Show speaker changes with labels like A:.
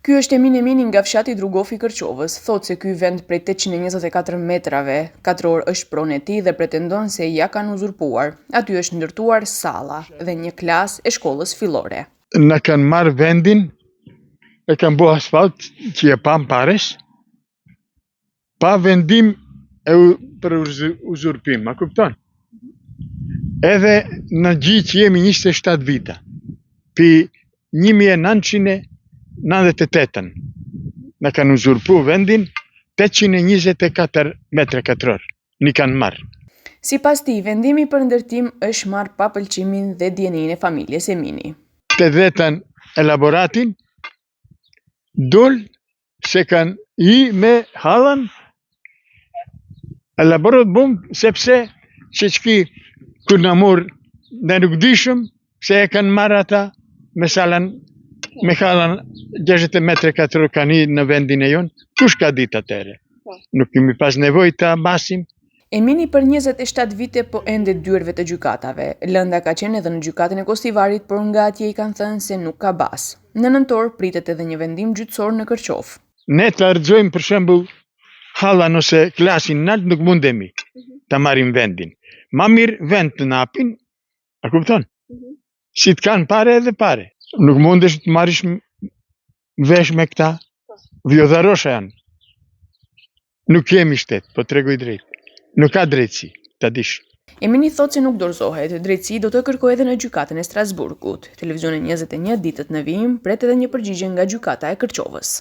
A: Ky është Emin Emini nga fshati Drugofi Kërqovës, thotë se ky vend prej 824 metrave katror është pronë e tij dhe pretendon se ja kanë uzurpuar. Aty është ndërtuar salla dhe një klasë e shkollës fillore.
B: Na kanë marrë vendin, e kanë bërë asfalt që e pam pares, pa vendim për uzurpim, a kupton? Edhe në gjithë që jemi 27 vita, pi 1998 në kanë uzurpu vendin 824 metra katror, një kanë marrë.
A: Sipas tij, vendimi për ndërtim është marrë pa pëlqimin dhe dijenin e familjes Emini.
B: Të vetën elaboratin, dol se kanë i me hallan, elaborat bum, sepse që qki kur në murë në nuk dishëm se e kanë marrë ata me salan, me hallan 60 metre katror kanë i në vendin e jonë, kush ka ditë atere? Nuk kemi pas nevoj të masim.
A: Emini për 27 vite po ende dyerve të gjykatave. Lënda ka qenë edhe në gjykatën e Kostivarit, por nga atje i kanë thënë se nuk ka bas. Në nëntor pritet edhe një vendim gjyqësor në Kërqov.
B: Ne të argëzojmë për shembull hallan ose klasin nalt, nuk mundemi të marrim vendin. Ma mirë vend të napin, a kupton? Si të kanë pare edhe pare. Nuk mundesh të marrish vesh me këta, vjodharosha janë. Nuk kemi shtet, po tregoj drejt. Nuk ka drejtësi, ta dish.
A: Emini thotë se nuk dorëzohet, drejtësi do të kërkojë edhe në gjykatën e Strasburgut. Televizioni 21 ditët në vijim pret edhe një përgjigje nga gjykata e Kërqovës.